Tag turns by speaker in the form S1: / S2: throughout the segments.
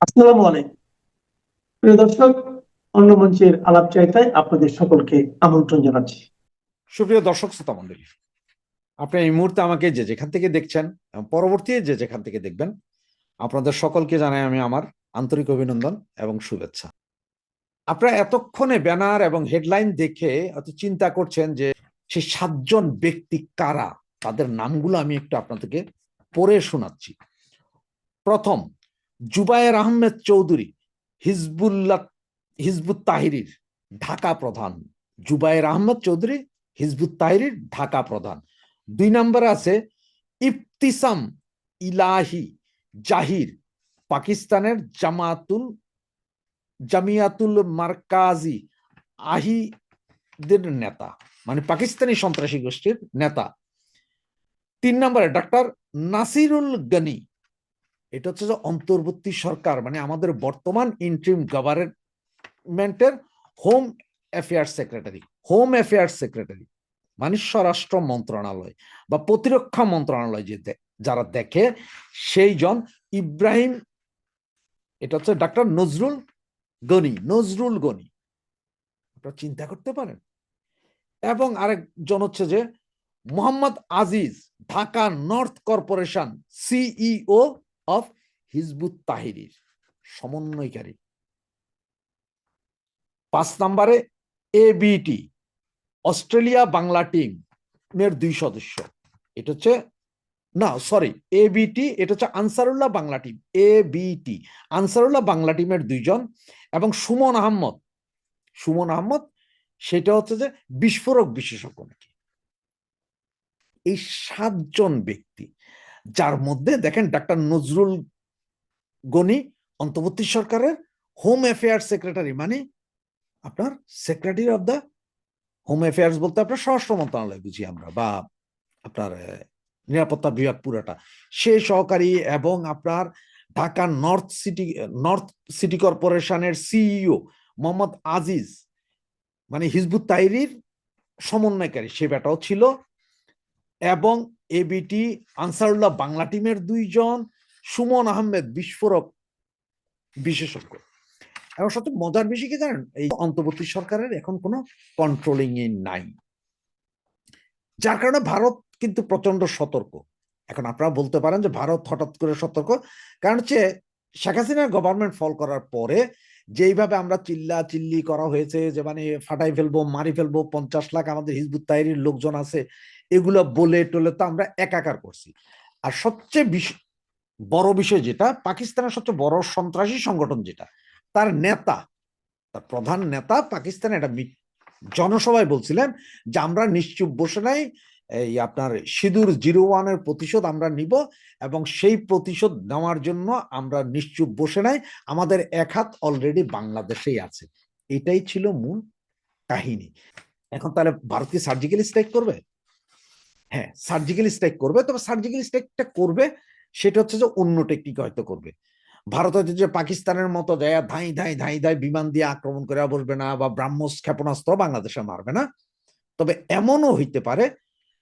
S1: আসসালামু আলাইকুম প্রিয় দর্শক, অন্য মঞ্চের আলাপ চাইতায় আপনাদের সকলকে আমন্ত্রণ জানাচ্ছি।
S2: সুপ্রিয় দর্শক শ্রোতা মন্ডলী, আপনি এই মুহূর্তে আমাকে যে যেখান থেকে দেখছেন এবং পরবর্তী যে যেখান থেকে দেখবেন, আপনাদের সকলকে জানাই আমি আমার আন্তরিক অভিনন্দন এবং শুভেচ্ছা। আপনারা এতক্ষণে ব্যানার এবং হেডলাইন দেখে অত চিন্তা করছেন যে সেই 7জন ব্যক্তি কারা, তাদের নামগুলো আমি একটু আপনাদেরকে পড়ে শোনাচ্ছি। প্রথম, জুবায়ের আহমেদ চৌধুরী, হিজবুত তাহরির ঢাকা প্রধান। জুবায়ের আহমেদ চৌধুরী, হিজবুত তাহরির ঢাকা প্রধান। 2 নম্বরে আছে ইফতিসাম ইলাহি জাহির, পাকিস্তানের জামিয়াতুল মারকাজি আহিদের নেতা, মানে পাকিস্তানি সন্ত্রাসী গোষ্ঠীর নেতা। 3 নম্বরে ডক্টর নাসিরুল গনি, এটা হচ্ছে যে অন্তর্বর্তী সরকার, মানে আমাদের বর্তমান ইন্টারিম গভর্নমেন্টের হোম অ্যাফেয়ার্স সেক্রেটারি, মানে স্বরাষ্ট্র মন্ত্রণালয় বা প্রতিরক্ষা মন্ত্রণালয় যে যারা দেখে সেই জন। ইব্রাহিম, এটা হচ্ছে ডক্টর নজরুল গনি, আপনারা চিন্তা করতে পারেন। এবং আরেকজন হচ্ছে যে Mohammad Aziz, Dhaka north corporation CEO of Hizbut Tahrir সমন্বয়কারী। 5 নম্বরে এবিটি, অস্ট্রেলিয়া বাংলা টিম এর 2 সদস্য। এটা হচ্ছে এবিটি, এটা হচ্ছে আনসারুল্লাহ বাংলা টিম। এবিটি আনসারুল্লাহ বাংলা টিমের 2 জন। এবং সুমন আহমদ, সেটা হচ্ছে যে বিস্ফোরক বিশেষজ্ঞ নাকি। এই 7 জন ব্যক্তি, যার মধ্যে দেখেন ডাক্তার নজরুল গনি অন্তর্বর্তী সরকারের হোম অ্যাফেয়ার্স সেক্রেটারি, মানে আপনার secretary of the home affairs বলতে আপনার স্বরাষ্ট্র মন্ত্রণালয় বুঝি আমরা, বা আপনার নিরাপত্তা বিভাগ পুরাটা সে সহকারী। এবং আপনার ঢাকা নর্থ সিটি কর্পোরেশনের সিইও মোহাম্মদ আজিজ, মানে হিজবুত তাহরির সমন্বয়কারী, সে ব্যাটাও ছিল। এবং এবিটি আনসারুল্লাহ বাংলা টিমের 2 জন, সুমন আহমেদ বিস্ফোরক বিশেষজ্ঞ। এবং সবচেয়ে মজার বিষয় কি জানেন, এই অন্তর্বর্তী সরকারের এখন কোনো কন্ট্রোলিং এ নাই, যার কারণে ভারত কিন্তু প্রচন্ড সতর্ক। এখন আপনারা বলতে পারেন যে ভারত হঠাৎ করে সতর্ক, কারণ হচ্ছে শেখ হাসিনার গভর্নমেন্ট ফল করার পরে যেইভাবে আমরা চিল্লি করা হয়েছে যে মানে ফাটাই ফেলবো, মারি ফেলবো, 50 লাখ আমাদের হিজবুত তাহরির লোকজন আছে, এগুলো বলে টলে তো আমরা একাকার করছি। আর সবচেয়ে বড় বিষয় যেটা, পাকিস্তানের সবচেয়ে বড় সন্ত্রাসী সংগঠন যেটা, তার নেতা, তার প্রধান নেতা পাকিস্তানে একটা জনসভায় বলছিলেন যে আমরা নিশ্চুপ বসে নাই, এই আপনার সিঁদুর 01-এর প্রতিশোধ আমরা নিব, এবং সেই প্রতিশোধ নেওয়ার জন্য আমরা নিশ্চুপ বসে নাই, আমাদের এক হাত অলরেডি বাংলাদেশেই আছে। এটাই ছিল মূল কাহিনী। এখন তাহলে ভারত কি সার্জিক্যাল স্ট্রাইক করবে? হ্যাঁ, সার্জিক্যাল স্ট্রাইক করবে, তবে সার্জিক্যাল স্ট্রাইকটা করবে সেটা হচ্ছে যে অন্য টেকনিক হয়তো করবে। ভারত হয়তো যে পাকিস্তানের মতো যায় ধাই বিমান দিয়ে আক্রমণ করে বসবে না, বা ব্রাহ্মস ক্ষেপণাস্ত্র বাংলাদেশে মারবে না। তবে এমনও হইতে পারে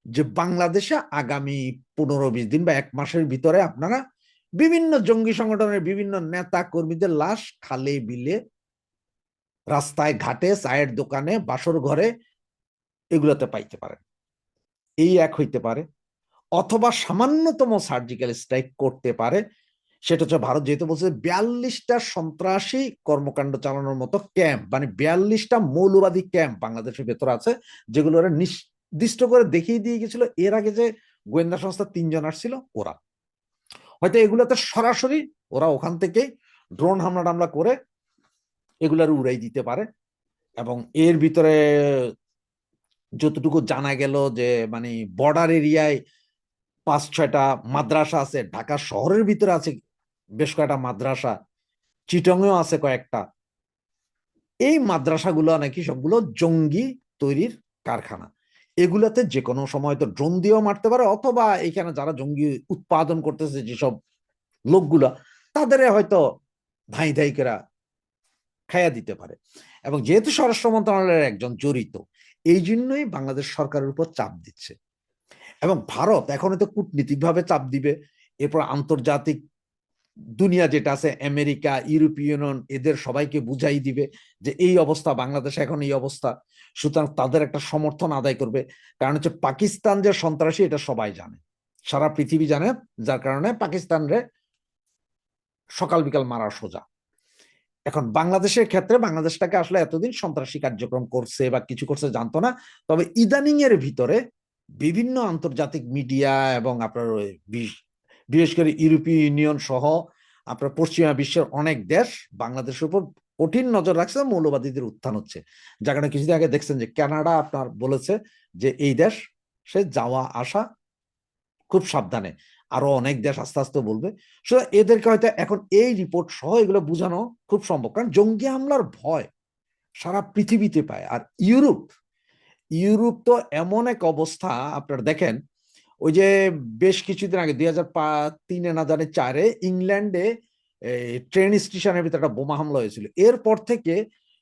S2: যে বাংলাদেশে আগামী 15-20 দিন বা 1 মাসের ভিতরে আপনারা বিভিন্ন জঙ্গি সংগঠনের বিভিন্ন নেতা কর্মীদের লাশ খালে বিলে, রাস্তায় ঘাটে, চায়ের দোকানে, বাসর ঘরে, এগুলোতে পাইতে পারেন। এই এক হইতে পারে। অথবা সামান্যতম সার্জিক্যাল স্ট্রাইক করতে পারে। সেটা হচ্ছে ভারত যেহেতু বলছে 42টা সন্ত্রাসী কর্মকাণ্ড চালানোর মতো ক্যাম্প, মানে 42টা মৌলবাদী ক্যাম্প বাংলাদেশের ভেতরে আছে, যেগুলো ওরা নির্দিষ্ট করে দেখিয়ে দিয়ে গেছিল এর আগে যে গোয়েন্দা সংস্থা 3 জন আসছিল ওরা। হয়তো এগুলোতে সরাসরি ওরা ওখান থেকে ড্রোন হামলা টামলা করে এগুলার উড়াই দিতে পারে। এবং এর ভিতরে যতটুকু জানা গেল যে মানে বর্ডার এরিয়ায় 5-6টা মাদ্রাসা আছে, ঢাকা শহরের ভিতরে আছে বেশ কয়েকটা মাদ্রাসা, চিটংয়েও আছে কয়েকটা। এই মাদ্রাসাগুলো নাকি সবগুলো জঙ্গি তৈরির কারখানা। এগুলাতে যে কোনো সময় তো ড্রোন দিয়েও মারতে পারে, অথবা এখানে যারা জঙ্গি উৎপাদন করতেছে যেসব লোকগুলা, তাদের হয়তো ধাই করে খাইয়া দিতে পারে। এবং যেহেতু স্বরাষ্ট্র মন্ত্রণালয়ের একজন জড়িত, এই জন্যই বাংলাদেশ সরকারের উপর চাপ দিচ্ছে। এবং ভারত এখন তো কূটনীতিক ভাবে চাপ দিবে, এরপর আন্তর্জাতিক দুনিয়া যেটা আছে আমেরিকা, ইউরোপীয় ইউনিয়ন, এদের সবাইকে বুঝাই দিবে যে এই অবস্থা, বাংলাদেশে এখন এই অবস্থা, সুতরাং তাদের একটা সমর্থন আদায় করবে। কারণ হচ্ছে পাকিস্তান যে সন্ত্রাসী এটা সবাই জানে, সারা পৃথিবী জানে, যার কারণে পাকিস্তানরে সকাল বিকাল মারা সোজা। এখন বাংলাদেশের ক্ষেত্রে বাংলাদেশটাকে আসলে এতদিন সন্ত্রাসী কার্যক্রম করছে বা কিছু করছে জানতো না, তবে ইদানিং এর ভিতরে বিভিন্ন আন্তর্জাতিক মিডিয়া এবং আপনার বিশেষ করে ইউরোপীয় ইউনিয়ন সহ আপনার পশ্চিমা বিশ্বের অনেক দেশ বাংলাদেশের উপর কঠিন নজর রাখছে, মৌলবাদীদের উত্থান হচ্ছে। যার কারণে কিছুদিন আগে দেখছেন যে কানাডা আপনার বলেছে যে এই দেশ সে যাওয়া আসা খুব সাবধানে, আরো অনেক দেশ আস্তে আস্তে বলবে। সুতরাং এদেরকে হয়তো এখন এই রিপোর্ট সহ এগুলো বোঝানো খুব সম্ভব, কারণ জঙ্গি হামলার ভয় সারা পৃথিবীতে পায়। আর ইউরোপ ইউরোপ তো এমন এক অবস্থা, আপনার দেখেন ওই যে বেশ কিছুদিন আগে 2003 না জানি 4-এ ইংল্যান্ডে ট্রেন স্টেশনের ভিতরে একটা বোমা হামলা হয়েছিল। এরপর থেকে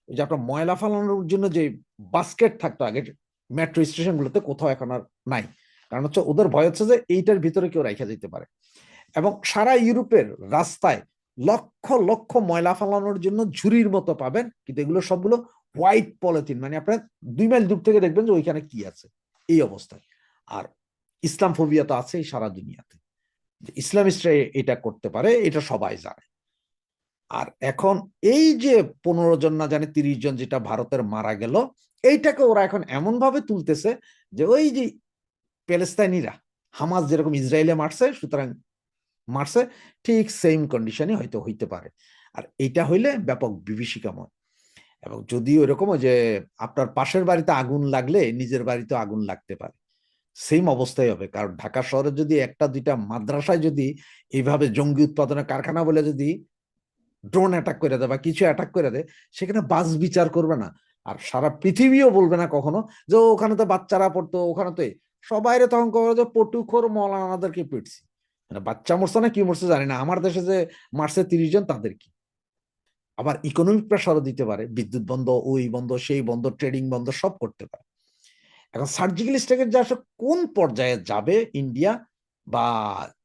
S2: ওই যে আপনার ময়লা ফালানোর জন্য যে বাস্কেট থাকতো আগে মেট্রো স্টেশন গুলোতে, কোথাও এখন আর নাই। কারণ হচ্ছে ওদের ভয় হচ্ছে যে এইটার ভিতরে কেউ রাখা যেতে পারে। এবং সারা ইউরোপের রাস্তায় লক্ষ লক্ষ ময়লা ফালানোর জন্য ঝুড়ির মতো পাবেন, কিন্তু এগুলো সবগুলো হোয়াইট পলিথিন, মানে আপনার 2 মাইল দূর থেকে দেখবেন যে ওইখানে কি আছে এই অবস্থায়। আর ইসলাম ফোবিয়া তো আছেই সারা দুনিয়াতে, যে ইসলামিস্টরা এটা করতে পারে, এটা সবাই জানে। আর এখন এই যে 15 জন না জানে 30 জন যেটা ভারতের মারা গেল, এইটাকে ওরা এখন এমন ভাবে তুলতেছে যে ওই যে প্যালেস্তাইনিরা হামাস যেরকম ইসরায়েলে মারছে, সুতরাং মারছে ঠিক সেম কন্ডিশনে হয়তো হইতে পারে। আর এইটা হইলে ব্যাপক বিভীষিকাময়। এবং যদি ওইরকম যে আপনার পাশের বাড়িতে আগুন লাগলে নিজের বাড়িতে আগুন লাগতে পারে, সেম অবস্থাই হবে। কারণ ঢাকা শহরে যদি একটা দুইটা মাদ্রাসায় যদি এইভাবে জঙ্গি উৎপাদনের কারখানা বলে যদি ড্রোন অ্যাটাক করে দেয় বা কিছু অ্যাটাক করে দেয়, সেখানে বাস বিচার করবে না। আর সারা পৃথিবীও বলবে না কখনো যে ওখানে তো বাচ্চারা পড়তো, ওখানে তো সবাইরে তখন কবে যে পটুখোর মৌলানাদেরকে পিটছি, মানে বাচ্চা মরছে না কি মরছে জানি না, আমার দেশে যে মারছে 30 জন তাদের কি। আবার ইকোনমিক প্রেসারও দিতে পারে, বিদ্যুৎ বন্ধ, ওই বন্ধ, সেই বন্ধ, ট্রেডিং বন্ধ, সব করতে পারে। এখন সার্জিক্যাল স্ট্রাইকের যে আসলে কোন পর্যায়ে যাবে ইন্ডিয়া বা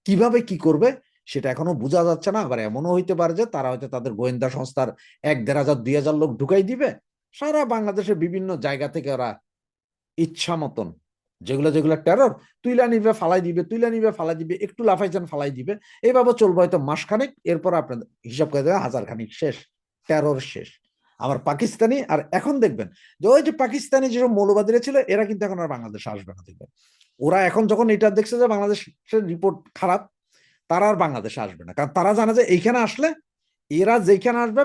S2: কিভাবে কি করবে সেটা এখনো বোঝা যাচ্ছে না। আবার এমনও হইতে পারে যে তারা হয়তো তাদের গোয়েন্দা সংস্থার 1-1,500-2,000 লোক ঢুকাই দিবে, সারা বাংলাদেশের বিভিন্ন জায়গা থেকে ওরা ইচ্ছা মতন যেগুলো যেগুলো টেরর তুইলা নিবে ফালাই দিবে, তুইলা নিবে ফালাই দিবে, একটু লাফাইছেন ফালাই দিবে, এইভাবে চলবে হয়তো মাসখানেক। এরপর আপনাদের হিসাব করে দেবে 1000 খানিক শেষ, টেরর শেষ। আবার পাকিস্তানি, আর এখন দেখবেন যে ওই যে পাকিস্তানি যেসব মৌলবাদীরা ছিল এরা কিন্তু এখন আর বাংলাদেশে আসবে না। দেখবেন ওরা এখন যখন এটা দেখছে যে বাংলাদেশের রিপোর্ট খারাপ, তারা আর বাংলাদেশে আসবে না, কারণ তারা জানে যে এইখানে আসলে এরা যেখানে আসবে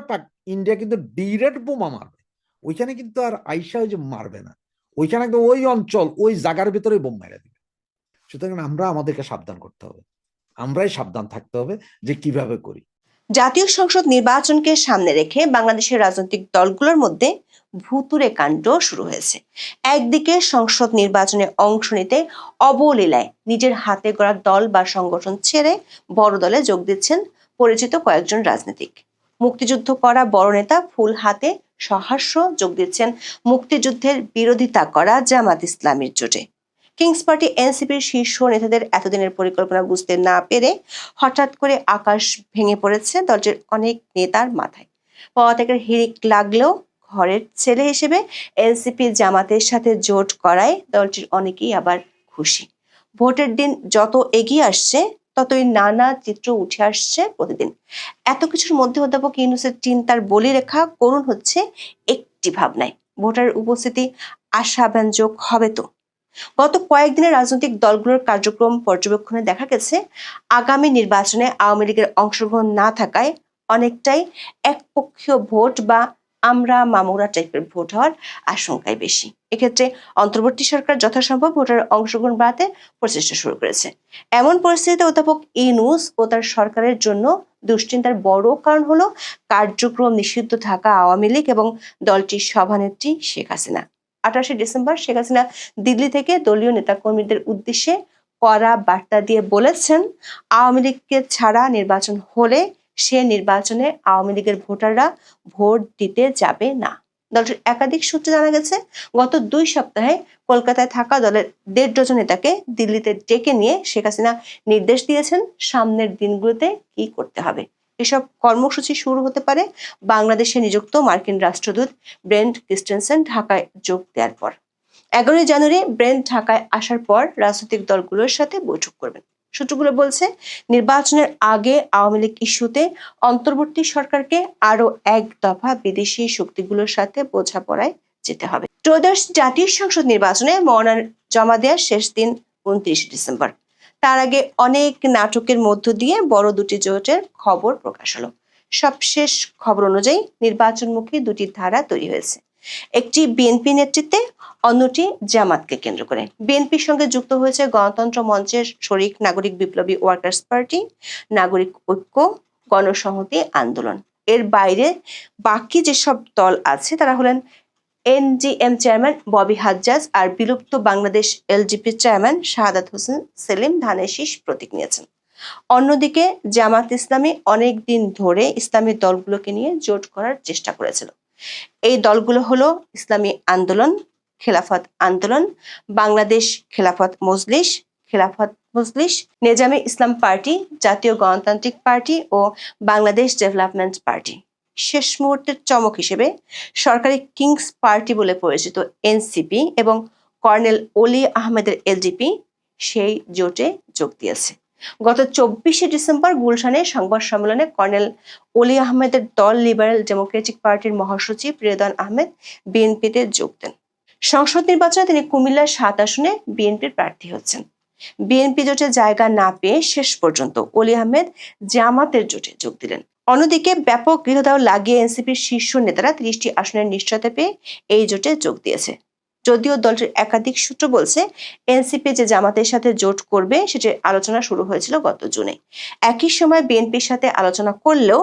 S2: ইন্ডিয়া কিন্তু ডিরেক্ট বোমা মারবে, ওইখানে কিন্তু আর আইসা ওই যে মারবে না, ওইখানে একদম ওই অঞ্চল ওই জায়গার ভিতরে বোম মেরে দিবে। সুতরাং আমরা আমাদেরকে সাবধান করতে হবে, আমরাই সাবধান থাকতে হবে যে কিভাবে করি।
S3: জাতীয় সংসদ নির্বাচনকে সামনে রেখে বাংলাদেশের রাজনৈতিক দলগুলোর মধ্যে ভুতুড়ে কাণ্ড শুরু হয়েছে। একদিকে সংসদ নির্বাচনে অংশ নিতে অবলীলায় নিজের হাতে গড়া দল বা সংগঠন ছেড়ে বড় দলে যোগ দিচ্ছেন পরিচিত কয়েকজন রাজনীতিক। মুক্তিযুদ্ধ করা বড় নেতা ফুল হাতে সহাস্য যোগ দিচ্ছেন মুক্তিযুদ্ধের বিরোধিতা করা জামাত ইসলামীর জোটে। কিংস পার্টি এনসিপির শীর্ষ নেতাদের এতদিনের পরিকল্পনা বুঝতে না পেরে হঠাৎ করে আকাশ ভেঙে পড়েছে দলটির অনেক নেতার মাথায়। পদত্যাগের হিড়িক লাগলেও ঘরের ছেলে হিসেবে এনসিপি জামাতের সাথে জোট করায় দলটির অনেকেই আবার খুশি। ভোটের দিন যত এগিয়ে আসছে ততই নানা চিত্র উঠে আসছে প্রতিদিন। এত কিছুর মধ্যে অধ্যাপক ইউনূসের চিন্তার বলিরেখা করুণ হচ্ছে একটি ভাবনায়, ভোটারের উপস্থিতি আশাব্যঞ্জক হবে তো। গত কয়েকদিনের রাজনৈতিক দলগুলোর কার্যক্রম পর্যবেক্ষণে দেখা গেছে আগামী নির্বাচনে আওয়ামী লীগের অংশগ্রহণ না থাকায় অনেকটাই একপক্ষীয় ভোট বা আমরা মামুরা টাইপের ভোট হওয়ার আশঙ্কাই বেশি। এক্ষেত্রে অন্তর্বর্তী সরকার যথাসম্ভব ভোটারের অংশগ্রহণ বাড়াতে প্রচেষ্টা শুরু করেছে। এমন পরিস্থিতিতে অধ্যাপক ইউনূস ও তার সরকারের জন্য দুশ্চিন্তার বড় কারণ হলো কার্যক্রম নিষিদ্ধ থাকা আওয়ামী লীগ এবং দলটির সভানেত্রী শেখ হাসিনা। 28শে ডিসেম্বর শেখ হাসিনা দিল্লি থেকে দলীয় নেতাকর্মীদের উদ্দেশ্যে কড়া বার্তা দিয়ে বলেছেন, আওয়ামী লীগকে ছাড়া নির্বাচন হলে সে নির্বাচনে আওয়ামী লীগের ভোটাররা ভোট দিতে যাবে না। দলটির একাধিক সূত্রে জানা গেছে, গত 2 সপ্তাহে কলকাতায় থাকা দলের 1.5 ডজন নেতাকে দিল্লিতে ডেকে নিয়ে শেখ হাসিনা নির্দেশ দিয়েছেন সামনের দিনগুলোতে কি করতে হবে। এসব কর্মসূচি শুরু হতে পারে বাংলাদেশে নিযুক্ত মার্কিন রাষ্ট্রদূত ব্রেন্ট ক্রিস্টেনসেন ঢাকায় যোগ দেওয়ার পর। 11 জানুয়ারি ব্রেন্ট ঢাকায় আসার পর রাজনৈতিক দলগুলোর সাথে বৈঠক করবেন। সূত্রগুলো বলছে, নির্বাচনের আগে আওয়ামী লীগ ইস্যুতে অন্তর্বর্তী সরকারকে আরো এক দফা বিদেশি শক্তিগুলোর সাথে বোঝাপড়ায় যেতে হবে। ত্রয়োদশ জাতীয় সংসদ নির্বাচনে মনোনয়ন জমা দেওয়ার শেষ দিন 29 ডিসেম্বর। তার আগে অনেক নাটকের মধ্য দিয়ে বড় দুটি জোটের খবর প্রকাশ হলো। সবশেষ খবর অনুযায়ী নির্বাচনমুখী দুটি ধারা তৈরি হয়েছে, একটি বিএনপি নেতৃত্বে, অন্যটি জামাতকে কেন্দ্র করে। বিএনপির সঙ্গে যুক্ত হয়েছে গণতন্ত্র মঞ্চের শরিক নাগরিক বিপ্লবী ওয়ার্কার্স পার্টি, নাগরিক ঐক্য, গণসংহতি আন্দোলন। এর বাইরে বাকি যেসব দল আছে তারা হলেন এনজিএম চেয়ারম্যান ববি হাজ্জাজ আর বিলুপ্ত বাংলাদেশ এলজিপি চেয়ারম্যান শাহাদাত হোসেন সেলিম ধানের শীষ প্রতীক নিয়েছেন। অন্যদিকে জামাত ইসলামী অনেক দিন ধরে ইসলামী দলগুলোকে নিয়ে জোট করার চেষ্টা করেছিল। এই দলগুলো হলো ইসলামী আন্দোলন, খেলাফত আন্দোলন, বাংলাদেশ খেলাফত মজলিস, নেজামে ইসলাম পার্টি, জাতীয় গণতান্ত্রিক পার্টি ও বাংলাদেশ ডেভেলপমেন্ট পার্টি। শেষ মুহূর্তের চমক হিসেবে সরকারি কিংস পার্টি বলে পরিচিত এনসিপি এবং কর্নেল অলি আহমেদের এলজিপি সেই জোটে যোগ দিয়েছে। গত 24 ডিসেম্বর গুলশানে সংবাদ সম্মেলনে কর্নেল অলি আহমেদের দল লিবারেল ডেমোক্রেটিক পার্টির মহাসচিব রেদওয়ান আহমেদ বিএনপিতে যোগ দেন। সংসদ নির্বাচনে তিনি কুমিল্লার 7 আসনে বিএনপির প্রার্থী হচ্ছেন। বিএনপি জোটে জায়গা না পেয়ে শেষ পর্যন্ত অলি আহমেদ জামাতের জোটে যোগ দিলেন। অন্যদিকে ব্যাপক গৃহদাহ লাগিয়ে এনসিপির শীর্ষ নেতারা 30টি আসনের নিশ্চয়তা পেয়ে এই জোটে যোগ দিয়েছে। যদিও দলটির একাধিক সূত্র বলছে, এনসিপি যে জামাতের সাথে জোট করবে সেটির আলোচনা শুরু হয়েছিল গত জুনে। একই সময় বিএনপির সাথে আলোচনা করলেও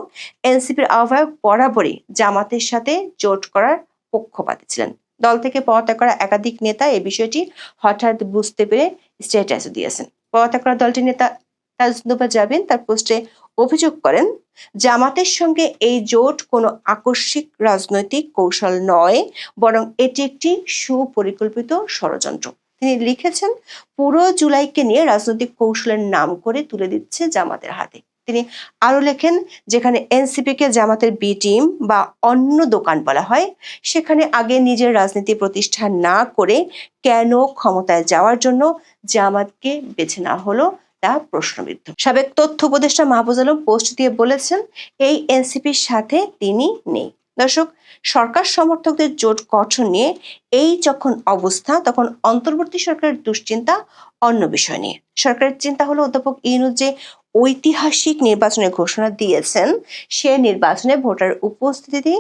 S3: এনসিপির আহ্বায়ক বরাবরই জামাতের সাথে জোট করার পক্ষপাতী ছিলেন। দল থেকে পদত্যাগ করা একাধিক নেতা এই বিষয়টি হঠাৎ বুঝতে পেরে স্ট্যাটাসও দিয়েছেন। পদত্যাগ করা দলটির নেতা তাজনুবা জাবিন তার পোস্টে অভিযোগ করেন, জামাতের সঙ্গে এই জোট কোনো আকস্মিক রাজনৈতিক কৌশল নয়, বরং এটি একটি সুপরিকল্পিত ষড়যন্ত্র। তিনি লিখেছেন, পুরো জুলাইকে নিয়ে রাজনৈতিক কৌশলের নাম করে তুলে দিচ্ছে জামাতের হাতে। তিনি আরো লেখেন, যেখানে এনসিপি কে জামাতের বি টিম বা অন্য দোকান বলা হয়, সেখানে আগে নিজের রাজনীতি প্রতিষ্ঠা না করে কেন ক্ষমতায় যাওয়ার জন্য জামাতকে বেছে নেওয়া হলো তা প্রশ্নবিদ্ধ। সাবেক তথ্য উপদেষ্টা মাহফুজ আলম পোস্ট দিয়ে বলেছেন, এই এনসিপির সাথে তিনি নেই। দর্শক, সরকার সমর্থকদের জোট গঠন নিয়ে এই যখন অবস্থা, তখন অন্তর্বর্তী সরকারের দুশ্চিন্তা অন্য বিষয় নিয়ে। সরকারের চিন্তা হলো অধ্যাপক ইউনূস যে ঐতিহাসিক নির্বাচনের ঘোষণা দিয়েছেন, সে নির্বাচনে ভোটার উপস্থিতি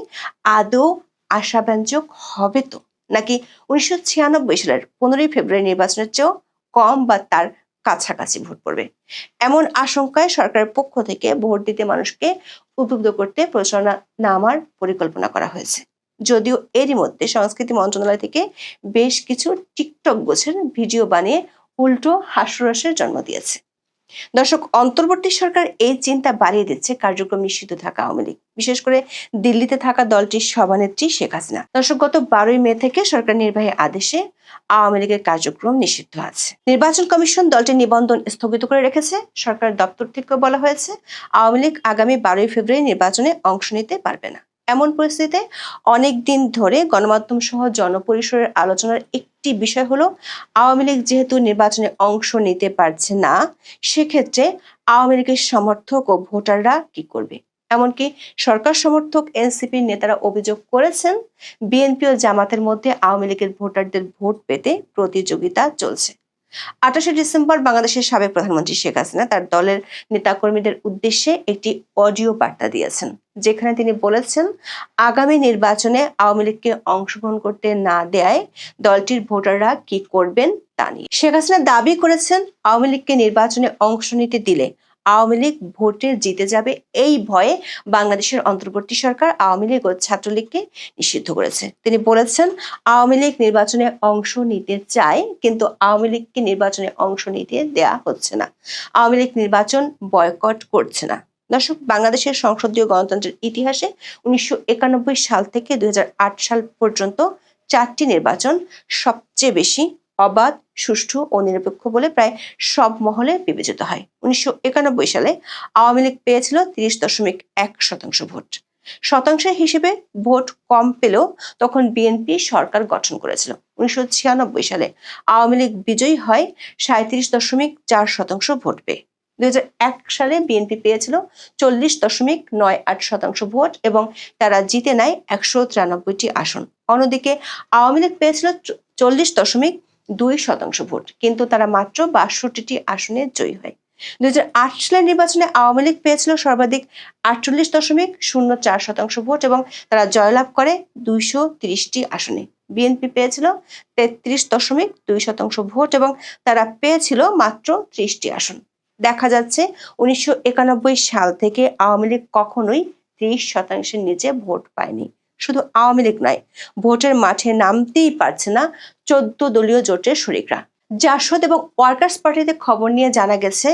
S3: আদৌ আশাব্যঞ্জক হবে তো, নাকি 1996 সালের 15 ফেব্রুয়ারি নির্বাচনের চেয়েও কম বা তার কাছাকাছি ভোট পড়বে। এমন আশঙ্কায় সরকারের পক্ষ থেকে ভোট দিতে মানুষকে উদ্বুদ্ধ করতে প্রচারণা নামার পরিকল্পনা করা হয়েছে। যদিও এরই মধ্যে সংস্কৃতি মন্ত্রণালয় থেকে বেশ কিছু টিকটক গোছের ভিডিও বানিয়ে উল্টো হাস্যরসের জন্ম দিয়েছে। দর্শক, অন্তর্বর্তী সরকার এই চিন্তা বাড়িয়ে দিচ্ছে কার্যক্রম নিষিদ্ধ থাকা আওয়ামী লীগ, বিশেষ করে দিল্লিতে থাকা দলটির সভানেত্রী শেখ হাসিনা। দর্শক, গত 12 মে থেকে সরকার নির্বাহী আদেশে আওয়ামী লীগের কার্যক্রম নিষিদ্ধ আছে। নির্বাচন কমিশন দলটির নিবন্ধন স্থগিত করে রেখেছে। সরকার দপ্তর থেকে বলা হয়েছে, আওয়ামী লীগ আগামী 12 ফেব্রুয়ারি নির্বাচনে অংশ নিতে পারবে না। এমন পরিস্থিতিতে অনেক দিন ধরে গণমাধ্যম সহ জনপরিসরের আলোচনার একটি বিষয় হলো, আওয়ামী লীগ যেহেতু নির্বাচনে অংশ নিতে পারছে না, সেক্ষেত্রে আওয়ামী লীগের সমর্থক ও ভোটাররা কি করবে। এমনকি সরকার সমর্থক এনসিপির নেতারা অভিযোগ করেছেন, বিএনপি ও জামাতের মধ্যে আওয়ামী লীগের ভোটারদের ভোট পেতে প্রতিযোগিতা চলছে। 28 ডিসেম্বর বাংলাদেশের সাবেক প্রধানমন্ত্রী শেখ হাসিনা তার দলের নেতাকর্মীদের উদ্দেশ্যে একটি অডিও বার্তা দিয়েছেন, যেখানে তিনি বলেছেন, আগামী নির্বাচনে আওয়ামী লীগকে অংশগ্রহণ করতে না দেয় দলটির ভোটাররা কি করবেন তা নিয়ে। শেখ হাসিনা দাবি করেছেন, আওয়ামী লীগকে নির্বাচনে অংশ নিতে দিলে আওয়ামী লীগ ভোটে জিতে যাবে, এই ভয়ে বাংলাদেশের অন্তর্বর্তী সরকার আওয়ামী লীগ ও ছাত্রলীগকে নিষিদ্ধ করেছে। তিনি বলেছেন, আওয়ামী লীগ নির্বাচনে অংশ নিতে চায়, কিন্তু আওয়ামী লীগকে নির্বাচনে অংশ নিতে দেয়া হচ্ছে না। আওয়ামী লীগ নির্বাচন বয়কট করছে না। দর্শক, বাংলাদেশের সংসদীয় গণতন্ত্রের ইতিহাসে 1991 সাল থেকে 2008 সাল পর্যন্ত 4টি নির্বাচন সবচেয়ে বেশি অবাধ, সুষ্ঠু ও নিরপেক্ষ বলে প্রায় সব মহলে বিবেচিত হয়। 1991 সালে আওয়ামী লীগ পেয়েছিল 30.1% ভোট। শতাংশের হিসেবে ভোট কম পেলেও তখন বিএনপি সরকার গঠন করেছিল। 1996 সালে আওয়ামী লীগ বিজয়ী হয় 37.4% ভোট পেয়ে। 2001 সালে বিএনপি পেয়েছিল 40.98% ভোট এবং তারা জিতে নেয় 193টি আসন। অন্যদিকে আওয়ামী লীগ পেয়েছিল 40.2% ভোট, কিন্তু তারা মাত্র 62টি আসনে জয়ী হয়। 2008 সালের নির্বাচনে আওয়ামী লীগ পেয়েছিল সর্বাধিক 48.04% ভোট এবং তারা জয়লাভ করে 230টি আসনে। বিএনপি পেয়েছিল 33.2% ভোট এবং তারা পেয়েছিল মাত্র 30টি আসন। দেখা যাচ্ছে 1991 সাল থেকে আওয়ামী লীগ কখনোই 30%-এর নিচে ভোট পায়নি। শুধু আওয়ামী লীগ নয়, ভোটের মাঠে নামতেই পারছে না 14 দলীয় জোটের শরিকরা। জাসদ এবং ওয়ার্কার্স পার্টিতে খবর নিয়ে জানা গেছে,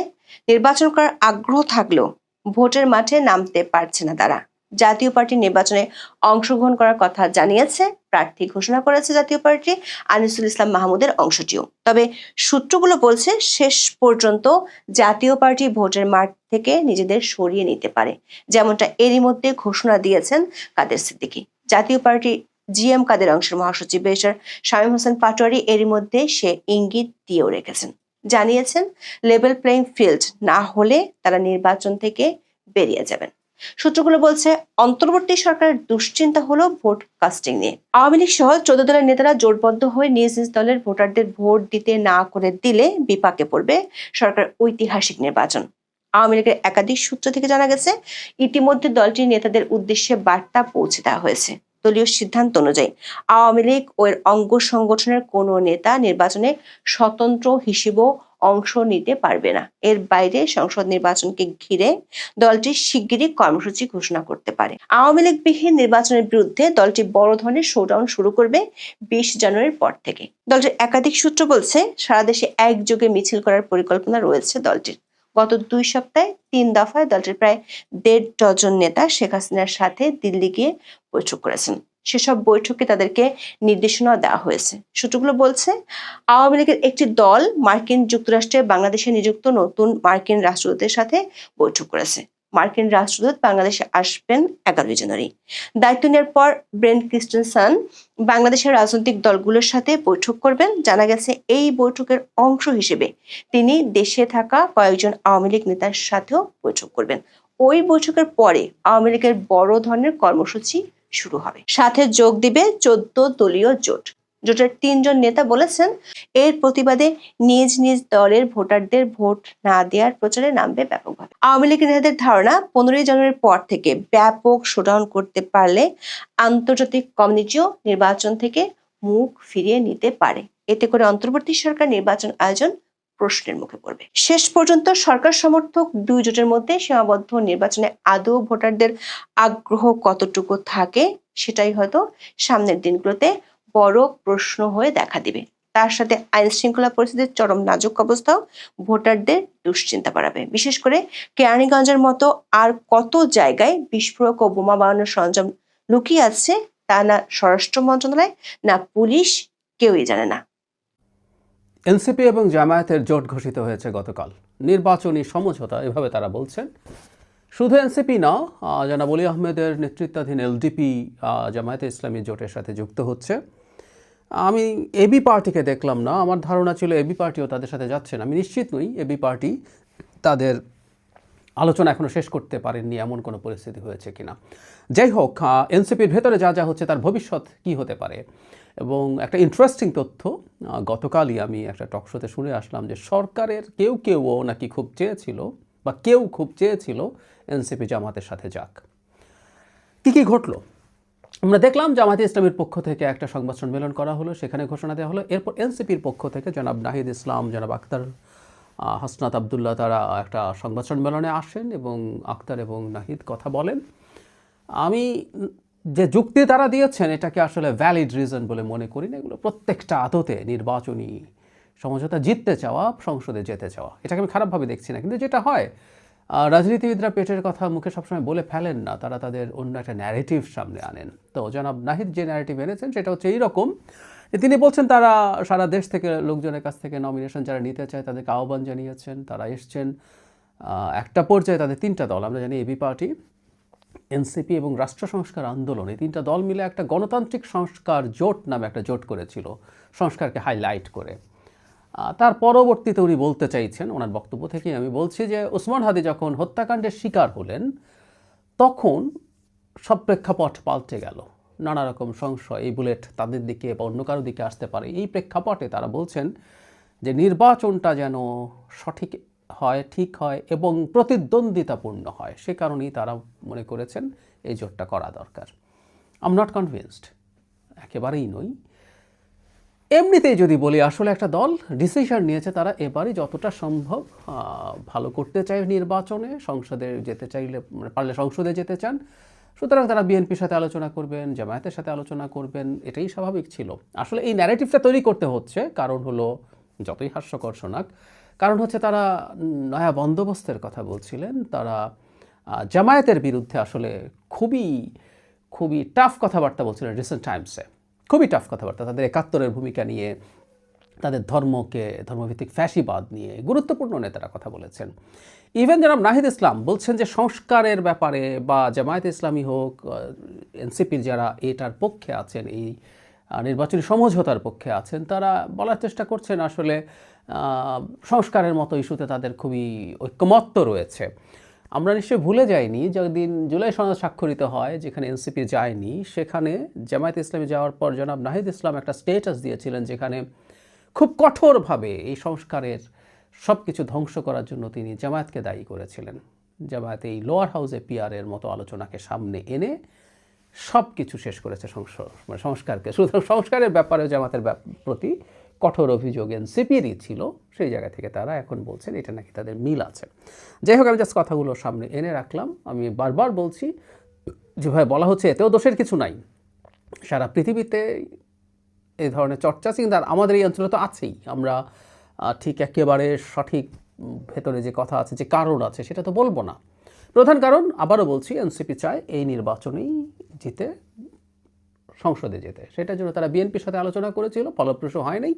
S3: নির্বাচন করার আগ্রহ থাকলেও ভোটের মাঠে নামতে পারছে না তারা। জাতীয় পার্টি নির্বাচনে অংশগ্রহণ করার কথা জানিয়েছে, প্রার্থী ঘোষণা করেছে জাতীয় পার্টি আনিসুল ইসলাম মাহমুদের অংশটিও। তবে সূত্রগুলো বলছে শেষ পর্যন্ত জাতীয় পার্টি ভোটের মাঠ থেকে নিজেদের সরিয়ে নিতে পারে, যেমনটা এরই মধ্যে ঘোষণা দিয়েছেন কাদের সিদ্দিকী। জাতীয় পার্টি জিএম কাদের অংশের মহাসচিব ব্যারিস্টার শামীম হোসেন পাটোয়ারি এরই মধ্যে সে ইঙ্গিত দিয়েও রেখেছেন, জানিয়েছেন লেভেল প্লেইং ফিল্ড না হলে তারা নির্বাচন থেকে বেরিয়ে যাবেন। সূত্রগুলো বলছে, অন্তর্বর্তী সরকারের দুশ্চিন্তা হলো ভোট কাস্টিং নিয়ে। আওয়ামী লীগ সহ 14 দলের নেতারা জোটবদ্ধ হয়ে নিজ নিজ দলের ভোটারদের ভোট দিতে না করে দিলে বিপাকে পড়বে সরকার ঐতিহাসিক নির্বাচন। আওয়ামী লীগের একাধিক সূত্র থেকে জানা গেছে, ইতিমধ্যে দলটির নেতাদের উদ্দেশ্যে বার্তা পৌঁছে দেওয়া হয়েছে। দলীয় সিদ্ধান্ত অনুযায়ী আওয়ামী লীগ ও এর অঙ্গ সংগঠনের কোনো নেতা নির্বাচনে স্বতন্ত্র হিসেবেও অংশ নিতে পারবে না। এর বাইরে সংসদ নির্বাচনকে ঘিরে দলটি শিগগিরই কর্মসূচি ঘোষণা করতে পারে। আওয়ামী লীগবিহীন নির্বাচনের বিরুদ্ধে দলটি বড় ধরনের শোডাউন শুরু করবে 20 জানুয়ারির পর থেকে। দলটির একাধিক সূত্র বলছে, সারা দেশে একযোগে মিছিল করার পরিকল্পনা রয়েছে দলটির। গত 2 সপ্তাহে 3 দফায় দলটির প্রায় 1.5 ডজন নেতা শেখ হাসিনার সাথে দিল্লি গিয়ে বৈঠক করেছেন। সেসব বৈঠকে তাদেরকে নির্দেশনা দেওয়া হয়েছে। সূত্রগুলো বলছে, আওয়ামী লীগের একটি দল মার্কিন যুক্তরাষ্ট্রে বাংলাদেশে নিযুক্ত নতুন মার্কিন রাষ্ট্রদূতের সাথে বৈঠক করেছে। মার্কিন রাষ্ট্রদূত বাংলাদেশে আসবেন 11 জানুয়ারি। দায়িত্ব নেওয়ার পর ব্রেন্ট ক্রিস্টেনসন বাংলাদেশের রাজনৈতিক দলগুলোর সাথে বৈঠক করবেন। জানা গেছে, এই বৈঠকের অংশ হিসেবে তিনি দেশে থাকা কয়েকজন আওয়ামী লীগ নেতার সাথেও বৈঠক করবেন। ওই বৈঠকের পরে আওয়ামী লীগের বড় ধরনের কর্মসূচি শুরু হবে। সাথে যোগ দিবে 14 দলীয় জোট। জোটের 3 জন নেতা বলেছেন, এর প্রতিবাদে নিজ নিজ দলের ভোটারদের ভোট না দেওয়ার প্রচারে নামবে ব্যাপকভাবে। আওয়ামী লীগের নেতাদের ধারণা, 15 জানুয়ারির পর থেকে ব্যাপক শোডাউন করতে পারলে আন্তর্জাতিক কমিউনিটিও নির্বাচন থেকে মুখ ফিরিয়ে নিতে পারে। এতে করে অন্তর্বর্তী সরকার নির্বাচন আয়োজন প্রশ্নের মুখে পড়বে। শেষ পর্যন্ত সরকার সমর্থক 2 জোটের মধ্যে সীমাবদ্ধ নির্বাচনে আদৌ ভোটারদের আগ্রহ কতটুকু থাকে, সেটাই হয়তো সামনের দিনগুলোতে বড় প্রশ্ন হয়ে দেখা দিবে। তার সাথে আইন শৃঙ্খলা পরিস্থিতির চরম নাজুক অবস্থাও ভোটারদের দুশ্চিন্তা বাড়াবে। বিশেষ করে কেরানীগঞ্জের মতো আর কত জায়গায় বিস্ফোরক ও বোমা বানানোর সরঞ্জাম লুকিয়ে আছে তা না স্বরাষ্ট্র মন্ত্রণালয় না পুলিশ কেউই জানে না।
S4: এনসিপি এবং জামায়াতের জোট ঘোষিত হয়েছে গতকাল। নির্বাচনী সমঝোতা, এভাবে তারা বলছেন। শুধু এনসিপি না, জনাব ওলি আহমেদের নেতৃত্বাধীন এলডিপি জামায়াতে ইসলামী জোটের সাথে যুক্ত হচ্ছে। আমি এবি পার্টিকে দেখলাম না, আমার ধারণা ছিল এবি পার্টিও তাদের সাথে যাচ্ছেন। আমি নিশ্চিত নই এবি পার্টি তাদের আলোচনা এখনও শেষ করতে পারেননি, এমন কোনো পরিস্থিতি হয়েছে কিনা। যাই হোক, এনসিপির ভেতরে যা যা হচ্ছে তার ভবিষ্যৎ কি হতে পারে। এবং একটা ইন্টারেস্টিং তথ্য, গতকালই আমি একটা টক শোতে শুনে আসলাম যে সরকারের কেউও নাকি খুব চেয়েছিল বা কেউ খুব চেয়েছিল এনসিপি জামাতের সাথে যাক। কী ঘটলো আমরা দেখলাম। জামায়াতে ইসলামীর পক্ষ থেকে একটা সংবাদ সম্মেলন করা হলো, সেখানে ঘোষণা দেওয়া হলো। এরপর এনসিপির পক্ষ থেকে জনাব নাহিদ ইসলাম, জনাব আক্তার, হাসনাত আবদুল্লাহ তারা একটা সংবাদ সম্মেলনে আসেন এবং আক্তার এবং নাহিদ কথা বলেন। আমি যে যুক্তি তারা দিয়েছেন এটাকে আসলে ভ্যালিড রিজন বলে মনে করি না। এগুলো প্রত্যেকটা আদতে নির্বাচনী সমঝোতা জিততে চাওয়া, সংসদে যেতে চাওয়া, এটাকে আমি খারাপভাবে দেখছি না। কিন্তু যেটা হয়, রাজনীতিবিদরা পেটের কথা মুখে সবসময় বলে ফেলেন না, তারা তাদের অন্য একটা ন্যারেটিভ সামনে আনেন। তো জনাব নাহিদ যে ন্যারেটিভ এনেছেন সেটা হচ্ছে এইরকম, তিনি বলছেন তারা সারা দেশ থেকে লোকজনের কাছ থেকে নমিনেশন যারা নিতে চায় তাদেরকে আহ্বান জানিয়েছেন, তারা এসছেন। একটা পর্যায়ে তাদের তিনটা দল, আমরা জানি এবি পার্টি, এনসিপি এবং রাষ্ট্র সংস্কার আন্দোলন, এই তিনটা দল মিলে একটা গণতান্ত্রিক সংস্কার জোট নামে একটা জোট করেছিল, সংস্কারকে হাইলাইট করে। তার পরবর্তীতে উনি বলতে চাইছেন, ওনার বক্তব্য থেকে আমি বলছি যে ওসমান হাদি যখন হত্যাকাণ্ডের শিকার হলেন তখন সব প্রেক্ষাপট পাল্টে গেল, নানা রকম সংশয়, এই বুলেট তাদের দিকে বা অন্য কারো দিকে আসতে পারে। এই প্রেক্ষাপটে তারা বলছেন যে নির্বাচনটা যেন সঠিক হয়, ঠিক হয় এবং প্রতিদ্বন্দ্বিতাপূর্ণ হয়, সে কারণেই তারা মনে করেছেন এই জোটটা করা দরকার। আই এম নট কনভিন্সড, একেবারেই নই। এমনিতেই যদি বলি, আসলে একটা দল ডিসিশন নিয়েছে তারা এবারই যতটা সম্ভব ভালো করতে চায় নির্বাচনে, সংসদে যেতে চাইলে, পারলে সংসদে যেতে চান, সুতরাং তারা বিএনপির সাথে আলোচনা করবেন, জামায়াতের সাথে আলোচনা করবেন, এটাই স্বাভাবিক ছিল। আসলে এই ন্যারেটিভটা তৈরি করতে হচ্ছে, কারণ হলো যতই হাস্যকর শোনাক, কারণ হচ্ছে তারা নয়া বন্দোবস্তের কথা বলছিলেন, তারা জামায়াতের বিরুদ্ধে আসলে খুবই খুবই টাফ কথাবার্তা বলছিলেন রিসেন্ট টাইমসে, খুবই টাফ কথাবার্তা, তাদের ৭১-এর ভূমিকা নিয়ে, তাদের ধর্মকে, ধর্মভিত্তিক ফ্যাসিবাদ নিয়ে গুরুত্বপূর্ণ নেতারা কথা বলেছেন। ইভেন জনাব নাহিদ ইসলাম বলছেন যে সংস্কারের ব্যাপারে, বা জামায়াত ইসলামী হোক, এনসিপির যারা এটার পক্ষে আছেন, এই নির্বাচনী সমঝোতার পক্ষে আছেন, তারা বলার চেষ্টা করছেন আসলে সংস্কারের মতো ইস্যুতে তাদের খুবই ঐক্যমত্য রয়েছে। আমরা নিশ্চয়ই ভুলে যাইনি যেদিন জুলাই সনদ স্বাক্ষরিত হয়, যেখানে এনসিপি যায়নি, সেখানে জামায়াত ইসলামী যাওয়ার পর জনাব নাহিদ ইসলাম একটা স্টেটাস দিয়েছিলেন যেখানে খুব কঠোরভাবে এই সংস্কারের সব কিছু ধ্বংস করার জন্য তিনি জামায়াতকে দায়ী করেছিলেন। জামায়াত এই লোয়ার হাউসে পিআরের মতো আলোচনাকে সামনে এনে সব কিছু শেষ করেছে সংস্কারকে। সুতরাং সংস্কারের ব্যাপারেও জামাতের প্রতি কঠোর অভিযোগ এনসিপিরই ছিল, সেই জায়গা থেকে তারা এখন বলছেন এটা নাকি তাদের মিল আছে। যাই হোক, আমি জাস্ট কথাগুলো সামনে এনে রাখলাম। আমি বারবার বলছি, যেভাবে বলা হচ্ছে এতেও দোষের কিছু নাই, সারা পৃথিবীতে এই ধরনের চর্চা চিন্তা আমাদের এই অঞ্চলে তো আছেই। আমরা ঠিক একেবারে সঠিক ভেতরে যে কথা আছে, যে কারণ আছে, সেটা তো বলবো না। প্রধান কারণ, আবারও বলছি, এনসিপি চায় এই নির্বাচনেই জিতে সংসদে যেতে। সেটার জন্য তারা বিএনপির সাথে আলোচনা করেছিল, ফলপ্রসূ হয় নাই,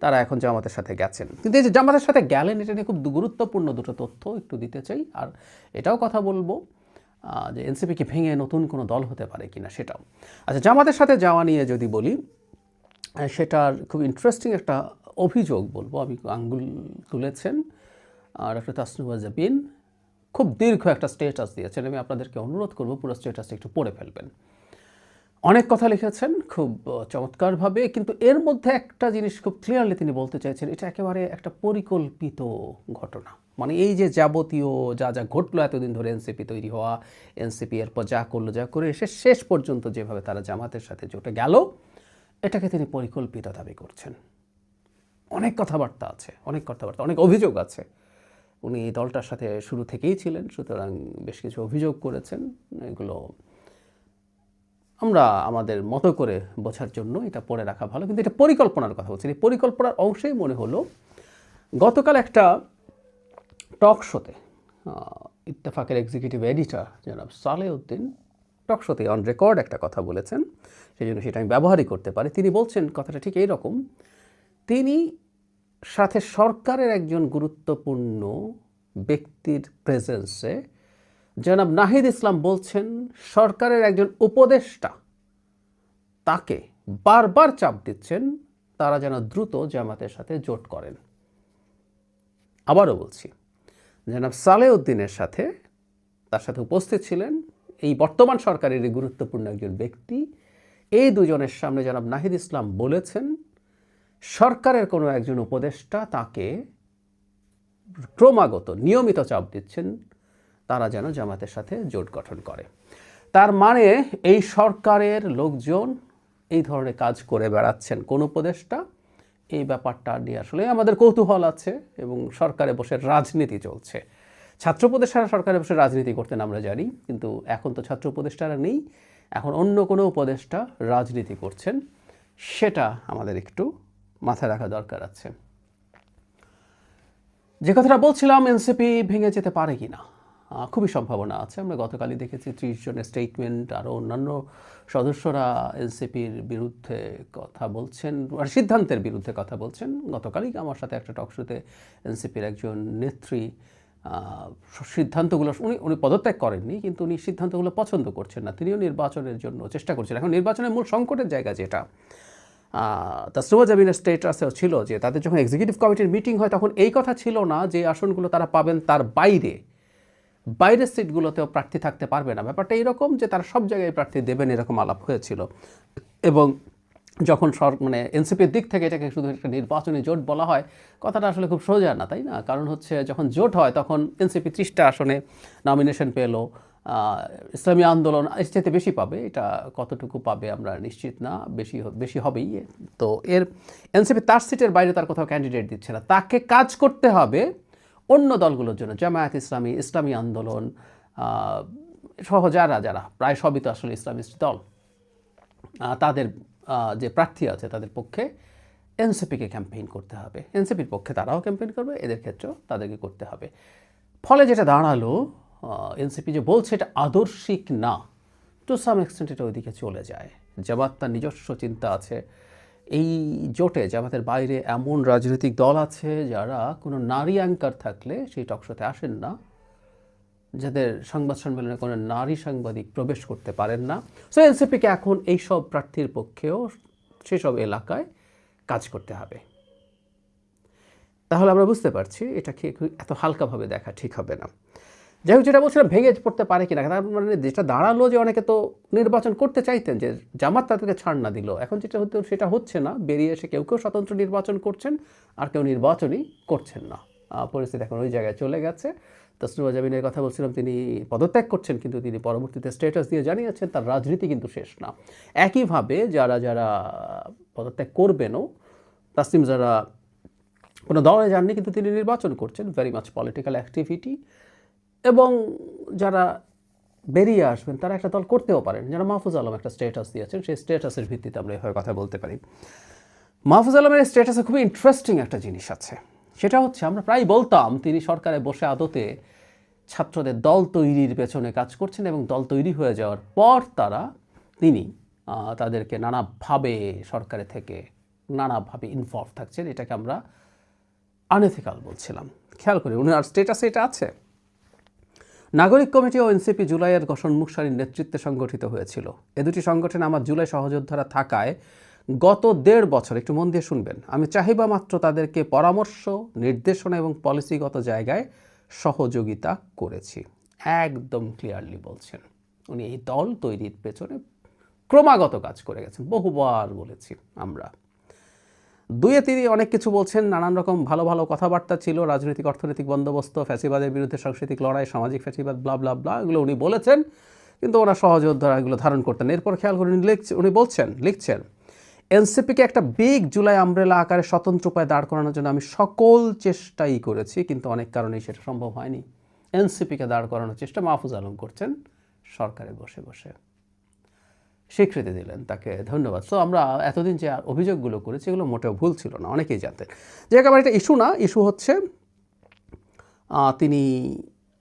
S4: তারা এখন জামাতের সাথে গেছেন। কিন্তু এই যে জামাতের সাথে গেলেন, এটা নিয়ে খুব গুরুত্বপূর্ণ দুটো তথ্য একটু দিতে চাই। আর এটাও কথা বলবো যে এনসিপিকে ভেঙে নতুন কোনো দল হতে পারে কিনা সেটাও। আচ্ছা, জামাতের সাথে যাওয়া নিয়ে যদি বলি, সেটার খুব ইন্টারেস্টিং একটা অভিযোগ বলবো, আমি আঙ্গুল তুলেছেন ডক্টর তাসনুভা জাবিন, খুব দীর্ঘ একটা স্টেটাস দিয়েছেন। আমি আপনাদেরকে অনুরোধ করবো পুরো স্টেটাসটা একটু পড়ে ফেলবেন। অনেক কথা লিখেছেন খুব চমৎকারভাবে, কিন্তু এর মধ্যে একটা জিনিস খুব ক্লিয়ারলি তিনি বলতে চাইছেন, এটা একেবারে একটা পরিকল্পিত ঘটনা। মানে এই যে যাবতীয় যা যা ঘটলো এতদিন ধরে, এনসিপি তৈরি হওয়া, এনসিপি এরপর যা করলো, যা করে এসে শেষ পর্যন্ত যেভাবে তারা জামাতের সাথে জোটে গেল, এটাকে তিনি পরিকল্পিত দাবি করছেন। অনেক কথাবার্তা আছে, অনেক অভিযোগ আছে। উনি এই দলটার সাথে শুরু থেকেই ছিলেন, সুতরাং বেশ কিছু অভিযোগ করেছেন। এগুলো আমরা আমাদের মতো করে বোঝার জন্য এটা পড়ে রাখা ভালো, কিন্তু এটা পরিকল্পনার কথা বলছি। এই পরিকল্পনার অংশেই মনে হলো গতকাল একটা টক শোতে ইত্তেফাকের এক্সিকিউটিভ এডিটর জনাব সালেউদ্দিন টক শোতে অন রেকর্ড একটা কথা বলেছেন, সেই জন্য সেটা আমি ব্যবহারই করতে পারি। তিনি বলছেন কথাটা ঠিক এইরকম, তিনি সাথে সরকারের একজন গুরুত্বপূর্ণ ব্যক্তির প্রেজেন্সে জনাব নাহিদ ইসলাম বলছেন সরকারের একজন উপদেষ্টা তাকে বারবার চাপ দিচ্ছেন তারা যেন দ্রুত জামাতের সাথে জোট করেন। আবারও বলছি, জনাব সালেউদ্দিনের সাথে, তার সাথে উপস্থিত ছিলেন এই বর্তমান সরকারের গুরুত্বপূর্ণ একজন ব্যক্তি। এই দুজনের সামনে জনাব নাহিদ ইসলাম বলেছেন সরকারের কোনো একজন উপদেষ্টা তাকে ক্রমাগত নিয়মিত চাপ দিচ্ছেন তারা যেন জামাতের সাথে জোট গঠন করে। তার মানে এই সরকারের লোকজন এই ধরনের কাজ করে বেড়াচ্ছেন কোন উপদেষ্টা, এই ব্যাপারটা নিয়ে আসলে আমাদের কৌতূহল আছে এবং সরকারে বসে রাজনীতি চলছে। ছাত্র উপদেষ্টারা সরকারে বসে রাজনীতি করতেন আমরা জানি, কিন্তু এখন তো ছাত্র উপদেষ্টারা নেই, এখন অন্য কোনো উপদেষ্টা রাজনীতি করছেন, সেটা আমাদের একটু মাথায় রাখা দরকার আছে। যে কথাটা বলছিলাম, এনসিপি ভেঙে যেতে পারে কিনা, খুবই সম্ভাবনা আছে। আমরা গতকালই দেখেছি 30 জনের স্টেটমেন্ট, আরও অন্যান্য সদস্যরা এনসিপির বিরুদ্ধে কথা বলছেন, আর সিদ্ধান্তের বিরুদ্ধে কথা বলছেন। গতকালই আমার সাথে একটা টকশোতে এনসিপির একজন নেত্রী সিদ্ধান্তগুলো উনি পদত্যাগ করেননি, কিন্তু উনি সিদ্ধান্তগুলো পছন্দ করছেন না, তিনিও নির্বাচনের জন্য চেষ্টা করছেন। এখন নির্বাচনের মূল সংকটের জায়গা যেটা তাসনিমা জাবিনের স্টেটাসেও ছিল যে তাদের যখন এক্সিকিউটিভ কমিটির মিটিং হয় তখন এই কথা ছিল না যে আসনগুলো তারা পাবেন তার বাইরের সিটগুলোতেও প্রার্থী থাকতে পারবে না। ব্যাপারটা এরকম যে তারা সব জায়গায় প্রার্থী দেবেন, এরকম আলাপ হয়েছিল। এবং যখন মানে এনসিপির দিক থেকে এটাকে শুধু একটা নির্বাচনী জোট বলা হয়, কথাটা আসলে খুব সোজা না, তাই না? কারণ হচ্ছে যখন জোট হয় তখন এনসিপি 30টা আসনে নমিনেশন পেল, ইসলামী আন্দোলন এর চাইতে বেশি পাবে, এটা কতটুকু পাবে আমরা নিশ্চিত না, বেশি হবেই। তো এনসিপি তার সিটের বাইরে তার কোথাও ক্যান্ডিডেট দিচ্ছে না, তাকে কাজ করতে হবে অন্য দলগুলোর জন্য, জামায়াত ইসলামী, ইসলামী আন্দোলন সহ যারা প্রায় সবই তো আসলে ইসলামিস্ট দল, তাদের যে প্রার্থী আছে তাদের পক্ষে এনসিপিকে ক্যাম্পেইন করতে হবে। এনসিপির পক্ষে তারাও ক্যাম্পেইন করবে, এদের ক্ষেত্রেও তাদেরকে করতে হবে। ফলে যেটা দাঁড়ালো, এনসিপি যে বলছে এটা আদর্শিক না, টু সাম এক্সটেন্ট এটা ওইদিকে চলে যায়। জামাত তার নিজস্ব চিন্তা আছে। এই জোটে জামাতের বাইরে এমন রাজনৈতিক দল আছে যারা কোনো নারী অ্যাঙ্কার থাকলে সেই টকশোতে আসেন না, যাদের সংবাদ সম্মেলনে কোনো নারী সাংবাদিক প্রবেশ করতে পারেন না। সো এনসিপিকে এখন এইসব প্রার্থীর পক্ষেও সেসব এলাকায় কাজ করতে হবে। তাহলে আমরা বুঝতে পারছি এটাকে এত হালকাভাবে দেখা ঠিক হবে না। যাই হোক, যেটা বলছিলাম ভেঙে পড়তে পারে কিনা, তার মানে যেটা দাঁড়ালো যে অনেকে তো নির্বাচন করতে চাইতেন, যে জামাত তাদেরকে ছাড় না দিল, এখন যেটা হতো সেটা হচ্ছে না, বেরিয়ে এসে কেউ স্বতন্ত্র নির্বাচন করছেন আর কেউ নির্বাচনই করছেন না। পরিস্থিতি এখন ওই জায়গায় চলে গেছে। তাসনিমা জাবিনের কথা বলছিলাম, তিনি পদত্যাগ করছেন, কিন্তু তিনি পরবর্তীতে স্ট্যাটাস দিয়ে জানিয়েছেন তার রাজনীতি কিন্তু শেষ না। একইভাবে যারা পদত্যাগ করবেনও, তাসনিম যারা কোনো দলে যাননি কিন্তু তিনি নির্বাচন করছেন, ভেরি মাচ পলিটিক্যাল অ্যাক্টিভিটি, এবং যারা বেরিয়ে আসবেন তারা একটা দল করতেও পারেন। যারা মাহফুজ আলম একটা স্ট্যাটাস দিয়েছেন, সেই স্ট্যাটাসের ভিত্তিতে আমরা এভাবে কথা বলতে পারি। মাহফুজ আলমের স্ট্যাটাসে খুবই ইন্টারেস্টিং একটা জিনিস আছে, সেটা হচ্ছে আমরা প্রায় বলতাম তিনি সরকারে বসে আদতে ছাত্রদের দল তৈরির পেছনে কাজ করছেন, এবং দল তৈরি হয়ে যাওয়ার পর তিনি তাদেরকে নানাভাবে সরকারে থেকে নানাভাবে ইনভলভ থাকছেন। এটাকে আমরা আনএথিক্যাল বলছিলাম। খেয়াল করি উনার স্ট্যাটাসে এটা আছে। নাগরিক কমিটি ও এনসিপি জুলাইয়ের সম্মুখ সারির নেতৃত্বে সংগঠিত হয়েছিল। এ দুটি সংগঠনে আমার জুলাই সহযোদ্ধারা থাকায় গত 1.5 বছর, একটু মন দিয়ে শুনবেন, আমি চাহিবা মাত্র তাদেরকে পরামর্শ, নির্দেশনা এবং পলিসিগত জায়গায় সহযোগিতা করেছি। একদম ক্লিয়ারলি বলছেন উনি এই দল তৈরির পেছনে ক্রমাগত কাজ করে গেছেন। বহুবার বলেছি আমরা। 2-এ তিনি অনেক কিছু বলছেন, নানান রকম ভালো ভালো কথাবার্তা ছিল, রাজনৈতিক অর্থনৈতিক বন্দোবস্ত, ফ্যাসিবাদের বিরুদ্ধে সাংস্কৃতিক লড়াই, সামাজিক ফ্যাসিবাদ, ব্লা ব্লা ব্লা, এগুলো উনি বলেছেন, কিন্তু ওনার সহযোদ্ধারা এগুলো ধারণ করতেন। এরপর খেয়াল করে উনি লিখছেন এনসিপিকে একটা বিগ জুলাই আমব্রেলা আকারে স্বতন্ত্র উপায়ে দাঁড় করানোর জন্য আমি সকল চেষ্টাই করেছি, কিন্তু অনেক কারণেই সেটা সম্ভব হয়নি। এনসিপিকে দাঁড় করানোর চেষ্টা মাহফুজ আলম করছেন সরকারে বসে বসে। স্বীকৃতি দিলেন, তাকে ধন্যবাদ। সো আমরা এতদিন যে অভিযোগগুলো করেছি এগুলো মোটেও ভুল ছিল না, অনেকেই জানতেন। যে একেবারে এটা ইস্যু না, ইস্যু হচ্ছে তিনি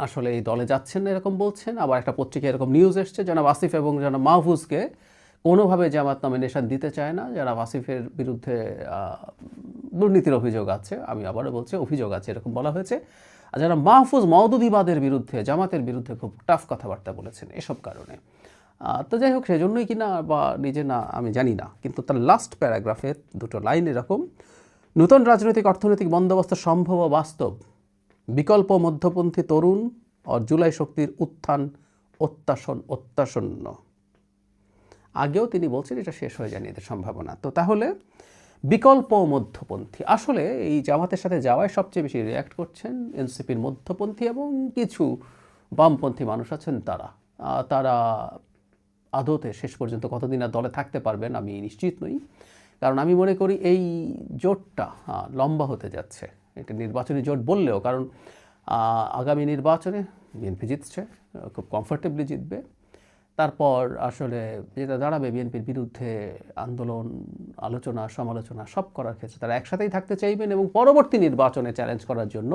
S4: আসলে এই দলে যাচ্ছেন না এরকম বলছেন। আবার একটা পত্রিকা এরকম নিউজ এসছে জনাব আসিফ এবং জনাব মাহফুজকে কোনোভাবে জামাত নমিনেশন দিতে চায় না। জনাব আসিফের বিরুদ্ধে দুর্নীতির অভিযোগ আছে, আমি আবারও বলছি অভিযোগ আছে, এরকম বলা হয়েছে। আর যারা মাহফুজ মওদুদিবাদের বিরুদ্ধে, জামাতের বিরুদ্ধে খুব টাফ কথাবার্তা বলেছেন এসব কারণে। তো যাই হোক, সেজন্যই কিনা বা নিজে না আমি জানি না, কিন্তু তার লাস্ট প্যারাগ্রাফে 2টো লাইন এরকম, নূতন রাজনৈতিক অর্থনৈতিক বন্দোবস্ত সম্ভব ও বাস্তব, বিকল্প মধ্যপন্থী তরুণ ও জুলাই শক্তির উত্থান অত্যাসন্ন। আগেও তিনি বলছেন এটা শেষ হয়ে যায়নি এদের সম্ভাবনা। তো তাহলে বিকল্প মধ্যপন্থী, আসলে এই জামাতের সাথে যাওয়ায় সবচেয়ে বেশি রিয়্যাক্ট করছেন এনসিপির মধ্যপন্থী এবং কিছু বামপন্থী মানুষ আছেন তারা আদতে শেষ পর্যন্ত কতদিন আর দলে থাকতে পারবেন আমি নিশ্চিত নই। কারণ আমি মনে করি এই জোটটা লম্বা হতে যাচ্ছে। এটা নির্বাচনী জোট বললেও, কারণ আগামী নির্বাচনে বিএনপি জিতছে, খুব কমফোর্টেবলি জিতবে। তারপর আসলে যেটা দাঁড়াবে, বিএনপির বিরুদ্ধে আন্দোলন, আলোচনা, সমালোচনা সব করার ক্ষেত্রে তারা একসাথেই থাকতে চাইবেন এবং পরবর্তী নির্বাচনে চ্যালেঞ্জ করার জন্য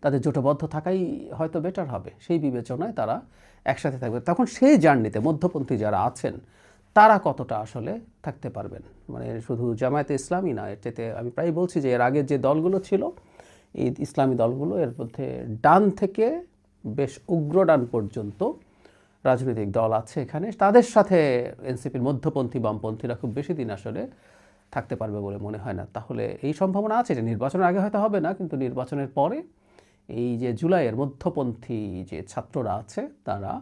S4: তাদের জোটবদ্ধ থাকাই হয়তো বেটার হবে। সেই বিবেচনায় তারা একসাথে থাকবে। তখন সেই জার্নিতে মধ্যপন্থী যারা আছেন তারা কতটা আসলে থাকতে পারবেন, মানে শুধু জামায়াতে ইসলামী না, এর চাইতে আমি প্রায় বলছি যে এর আগের যে দলগুলো ছিল এই ইসলামী দলগুলো, এর মধ্যে ডান থেকে বেশ উগ্র ডান পর্যন্ত রাজনৈতিক দল আছে এখানে, তাদের সাথে এনসিপির মধ্যপন্থী বামপন্থীরা খুব বেশি দিন আসলে থাকতে পারবে বলে মনে হয় না। তাহলে এই সম্ভাবনা আছে যে নির্বাচনের আগে হয়তো হবে না, কিন্তু নির্বাচনের পরে এই যে জুলাইয়ের মধ্যপন্থী যে ছাত্ররা আছে তারা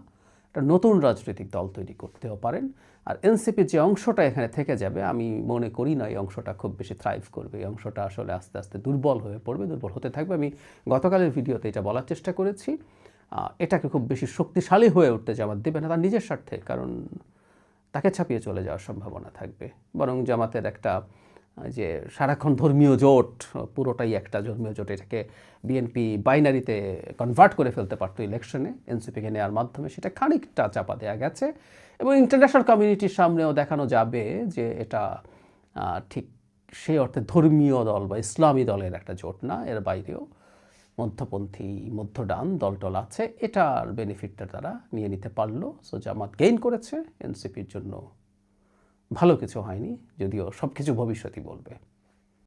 S4: একটা নতুন রাজনৈতিক দল তৈরি করতেও পারেন। আর এনসিপির যে অংশটা এখানে থেকে যাবে, আমি মনে করি না এই অংশটা খুব বেশি থ্রাইভ করবে। এই অংশটা আসলে আস্তে আস্তে দুর্বল হয়ে পড়বে, দুর্বল হতে থাকবে। আমি গতকালের ভিডিওতে এটা বলার চেষ্টা করেছি, এটাকে খুব বেশি শক্তিশালী হয়ে উঠতে জামাত দেবে না তার নিজের স্বার্থে, কারণ তাকে ছাপিয়ে চলে যাওয়ার সম্ভাবনা থাকবে। বরং জামাতের একটা যে সারাক্ষণ ধর্মীয় জোট, পুরোটাই একটা ধর্মীয় জোট, এটাকে বিএনপি বাইনারিতে কনভার্ট করে ফেলতে পারতো ইলেকশনে এনসিপিকে নেওয়ার মাধ্যমে, সেটা খানিকটা চাপা দেওয়া গেছে। এবং ইন্টারন্যাশনাল কমিউনিটির সামনেও দেখানো যাবে যে এটা ঠিক সেই অর্থে ধর্মীয় দল বা ইসলামী দলের একটা জোট না, এর বাইরেও মধ্যপন্থী মধ্যডান দলটল আছে, এটার বেনিফিটটা তারা নিয়ে নিতে পারলো। সো জামাত গেইন করেছে, এনসিপির জন্য ভালো কিছু হয়নি, যদিও সব কিছু ভবিষ্যতই বলবে।